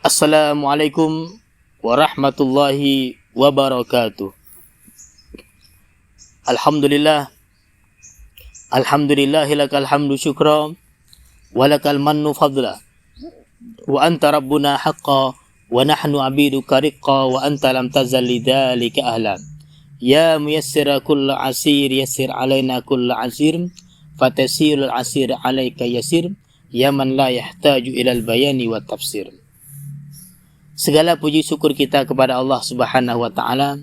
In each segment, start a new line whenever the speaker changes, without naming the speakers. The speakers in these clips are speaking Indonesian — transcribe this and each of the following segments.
Assalamualaikum warahmatullahi wabarakatuh. Alhamdulillah. Alhamdulillahilakal hamdu syukra walakal mannu fadla. Wa anta rabbuna haqqa wa nahnu abiduka riqqa wa anta lam tazal lidzalika ahlan. Ya muyassira kulla asir yassir alaina kulla asir fatasirul asir alaika yasir ya man la yahtaju ilal bayani wa tafsir. Segala puji syukur kita kepada Allah Subhanahu wa taala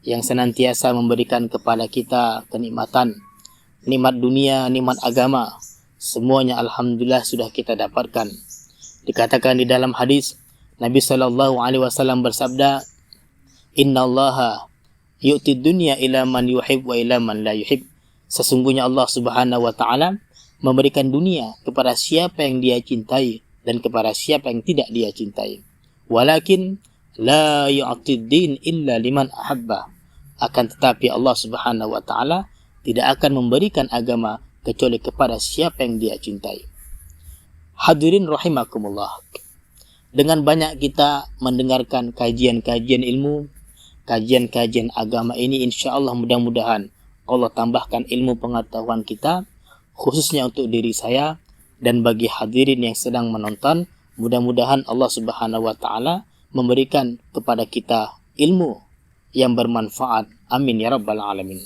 yang senantiasa memberikan kepada kita kenikmatan, nikmat dunia, nikmat agama. Semuanya alhamdulillah sudah kita dapatkan. Dikatakan di dalam hadis Nabi sallallahu alaihi wasallam bersabda, "Innallaha yu'ti dunya ila man yuhib wa ila man la yuhib." Sesungguhnya Allah Subhanahu wa taala memberikan dunia kepada siapa yang Dia cintai dan kepada siapa yang tidak Dia cintai. Walakin la yu'tid din illa liman ahabba. Akan tetapi Allah Subhanahu wa taala tidak akan memberikan agama kecuali kepada siapa yang Dia cintai. Hadirin rahimakumullah. Dengan banyak kita mendengarkan kajian-kajian ilmu, kajian-kajian agama ini, insyaallah mudah-mudahan Allah tambahkan ilmu pengetahuan kita, khususnya untuk diri saya dan bagi hadirin yang sedang menonton. Mudah-mudahan Allah Subhanahu wa taala memberikan kepada kita ilmu yang bermanfaat. Amin ya rabbal alamin.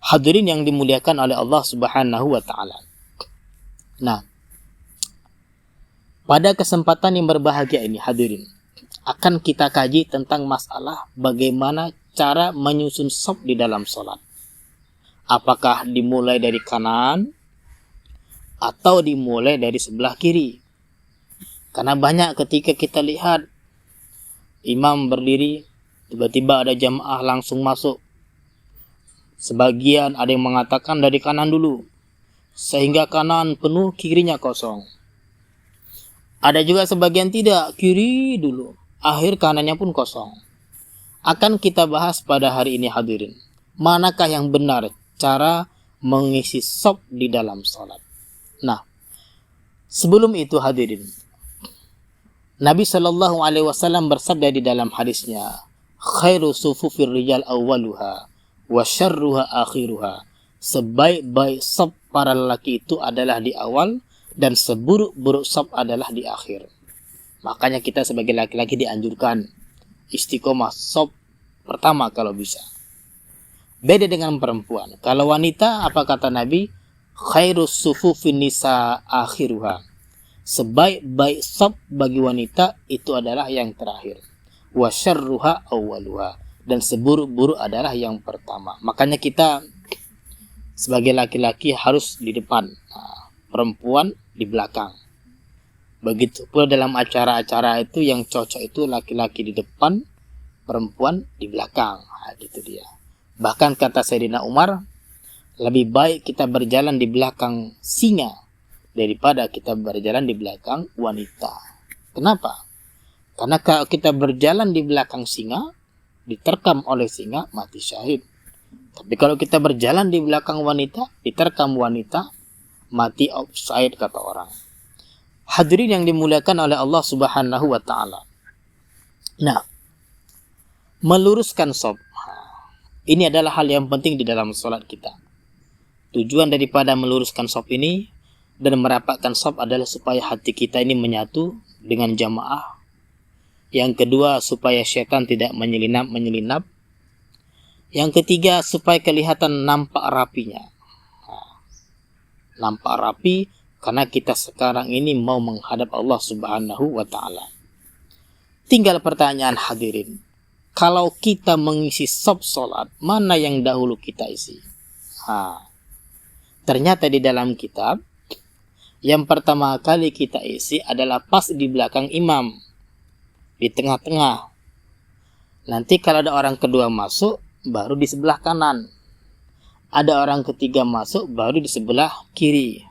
Hadirin yang dimuliakan oleh Allah Subhanahu wa taala. Nah, pada kesempatan yang berbahagia ini hadirin, akan kita kaji tentang masalah bagaimana cara menyusun shaf di dalam salat. Apakah dimulai dari kanan atau dimulai dari sebelah kiri? Karena banyak ketika kita lihat imam berdiri, tiba-tiba ada jamaah langsung masuk. Sebagian ada yang mengatakan dari kanan dulu, sehingga kanan penuh, kirinya kosong. Ada juga sebagian tidak, kiri dulu, akhir kanannya pun kosong. Akan kita bahas pada hari ini hadirin, manakah yang benar cara mengisi shaf di dalam salat. Nah, sebelum itu hadirin, Nabi sallallahu alaihi wasallam bersabda di dalam hadisnya, khairu sufufir rijal awwaluha wa syarruha akhiruha. Sebaik-baik shaf para lelaki itu adalah di awal dan seburuk-buruk shaf adalah di akhir. Makanya kita sebagai laki-laki dianjurkan istiqomah shaf pertama kalau bisa. Beda dengan perempuan. Kalau wanita, apa kata Nabi? Khairu sufufin nisa akhiruha. Sebaik-baik shaf bagi wanita itu adalah yang terakhir. Wa syarruha awwaluha. Dan seburuk-buruk adalah yang pertama. Makanya kita sebagai laki-laki harus di depan, perempuan di belakang. Begitu pula dalam acara-acara itu yang cocok itu laki-laki di depan, perempuan di belakang. Itu dia. Bahkan kata Sayyidina Umar, lebih baik kita berjalan di belakang singa daripada kita berjalan di belakang wanita. Kenapa? Karena kalau kita berjalan di belakang singa, diterkam oleh singa, mati syahid. Tapi kalau kita berjalan di belakang wanita, diterkam wanita, mati offside kata orang. Hadirin yang dimuliakan oleh Allah Subhanahu wa taala. Nah, meluruskan shaf. Ini adalah hal yang penting di dalam salat kita. Tujuan daripada meluruskan shaf ini dan merapatkan shaf adalah supaya hati kita ini menyatu dengan jamaah. Yang kedua, supaya syaitan tidak menyelinap. Yang ketiga, supaya kelihatan nampak rapinya. Nampak rapi karena kita sekarang ini mau menghadap Allah Subhanahu wa taala. Tinggal pertanyaan hadirin. Kalau kita mengisi shaf salat, mana yang dahulu kita isi? Ternyata di dalam kitab yang pertama kali kita isi adalah pas di belakang imam, di tengah-tengah. Nanti kalau ada orang kedua masuk, baru di sebelah kanan. Ada orang ketiga masuk, baru di sebelah kiri.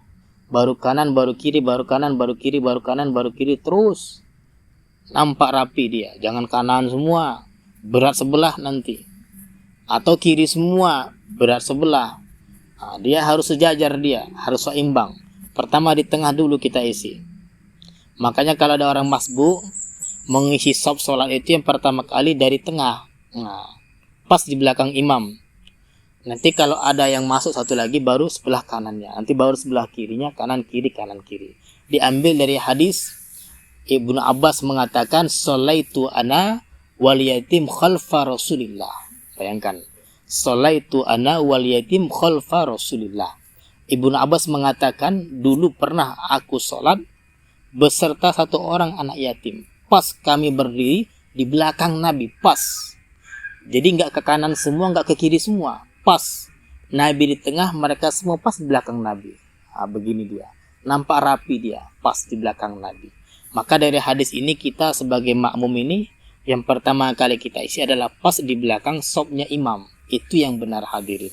Baru kanan, baru kiri, baru kanan, baru kiri, baru kanan, baru kiri, terus. Nampak rapi dia. Jangan kanan semua, berat sebelah nanti. Atau kiri semua, berat sebelah. Dia harus sejajar, dia harus seimbang. Pertama di tengah dulu kita isi. Makanya kalau ada orang masbuk, mengisi saf sholat itu yang pertama kali dari tengah, nah, pas di belakang imam. Nanti kalau ada yang masuk satu lagi baru sebelah kanannya, nanti baru sebelah kirinya, kanan kiri kanan kiri. Diambil dari hadis Ibnu Abbas mengatakan, "Sholaitu ana wal yatim khalfa Rasulillah." Bayangkan, "Sholaitu ana wal yatim khalfa Rasulillah." Ibnu Abbas mengatakan, dulu pernah aku sholat beserta satu orang anak yatim. Pas kami berdiri di belakang Nabi, pas. Jadi nggak ke kanan semua, nggak ke kiri semua, pas. Nabi di tengah, mereka semua pas di belakang Nabi. Nah, begini dia, nampak rapi dia, pas di belakang Nabi. Maka dari hadis ini kita sebagai makmum ini, yang pertama kali kita isi adalah pas di belakang safnya imam. Itu yang benar hadirin.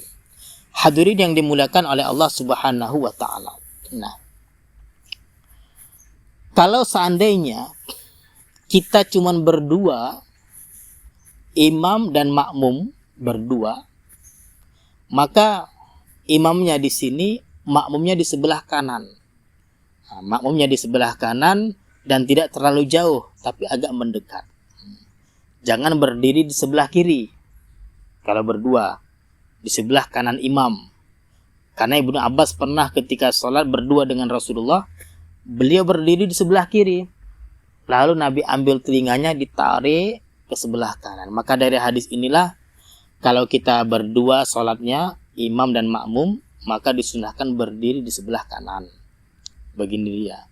Hadirin yang dimuliakan oleh Allah Subhanahu wa Ta'ala. Nah, kalau seandainya kita cuma berdua, imam dan makmum berdua, maka imamnya di sini, makmumnya di sebelah kanan. Nah, makmumnya di sebelah kanan dan tidak terlalu jauh, tapi agak mendekat. Jangan berdiri di sebelah kiri. Kalau berdua, di sebelah kanan imam. Karena Ibnu Abbas pernah ketika sholat berdua dengan Rasulullah, beliau berdiri di sebelah kiri. Lalu Nabi ambil telinganya, ditarik ke sebelah kanan. Maka dari hadis inilah, kalau kita berdua sholatnya, imam dan makmum, maka disunahkan berdiri di sebelah kanan. Begini dia.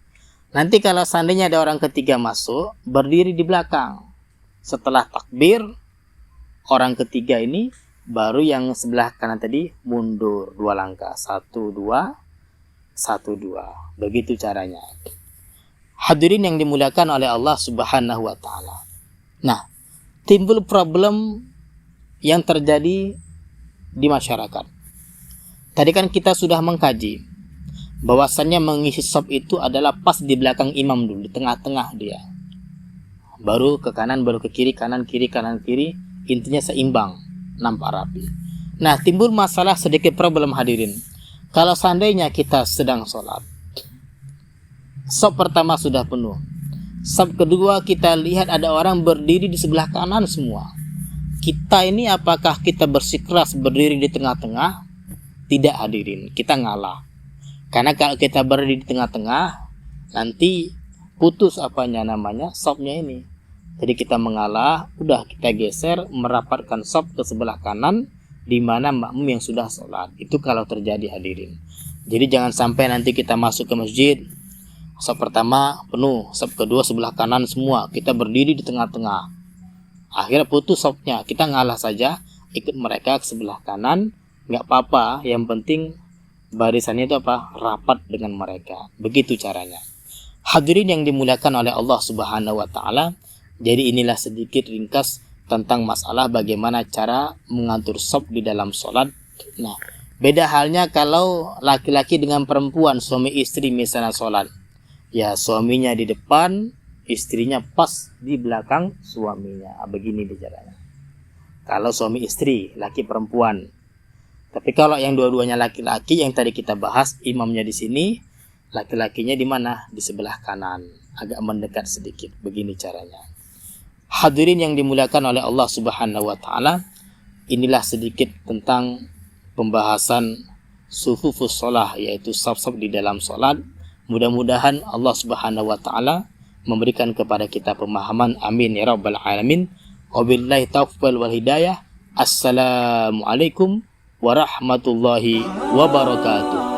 Nanti kalau seandainya ada orang ketiga masuk, berdiri di belakang. Setelah takbir, orang ketiga ini baru yang sebelah kanan tadi mundur 2 langkah. 1, 2, 1, 2. Begitu caranya. Hadirin yang dimuliakan oleh Allah Subhanahu wa Ta'ala. Nah, timbul problem yang terjadi di masyarakat. Tadi kan kita sudah mengkaji bahwasannya mengisi shaf itu adalah pas di belakang imam dulu, di tengah-tengah dia. Baru ke kanan, baru ke kiri, kanan kiri, kanan kiri. Intinya seimbang, nampak rapi. Nah, timbul masalah sedikit problem hadirin. Kalau seandainya kita sedang sholat, shaf pertama sudah penuh, shaf kedua kita lihat ada orang berdiri di sebelah kanan semua. Kita ini apakah kita bersikeras berdiri di tengah-tengah? Tidak hadirin, kita ngalah. Karena kalau kita berdiri di tengah-tengah, nanti putus shafnya ini. Jadi kita mengalah, udah kita geser, merapatkan shaf ke sebelah kanan, di mana makmum yang sudah sholat. Itu kalau terjadi hadirin. Jadi jangan sampai nanti kita masuk ke masjid, shaf pertama penuh, shaf kedua sebelah kanan semua, kita berdiri di tengah-tengah. Akhirnya putus shafnya, kita ngalah saja, ikut mereka ke sebelah kanan, nggak apa-apa. Yang penting barisannya itu rapat dengan mereka. Begitu caranya. Hadirin yang dimuliakan oleh Allah Subhanahu wa Ta'ala. Jadi inilah sedikit ringkas tentang masalah bagaimana cara mengatur shaf di dalam sholat. Nah, beda halnya kalau laki-laki dengan perempuan, suami istri misalnya sholat. Ya, suaminya di depan, istrinya pas di belakang suaminya. Begini caranya. Kalau suami istri, laki perempuan. Tapi kalau yang dua-duanya laki-laki, yang tadi kita bahas, imamnya di sini, laki-lakinya di mana? Di sebelah kanan, agak mendekat sedikit. Begini caranya. Hadirin yang dimuliakan oleh Allah Subhanahu wa Ta'ala, inilah sedikit tentang pembahasan sufufus shalah, yaitu shaf-shaf di dalam salat. Mudah-mudahan Allah Subhanahu wa Ta'ala memberikan kepada kita pemahaman. Amin ya rabbal alamin. Wabillahi taufiq wal hidayah. Assalamualaikum warahmatullahi wabarakatuh.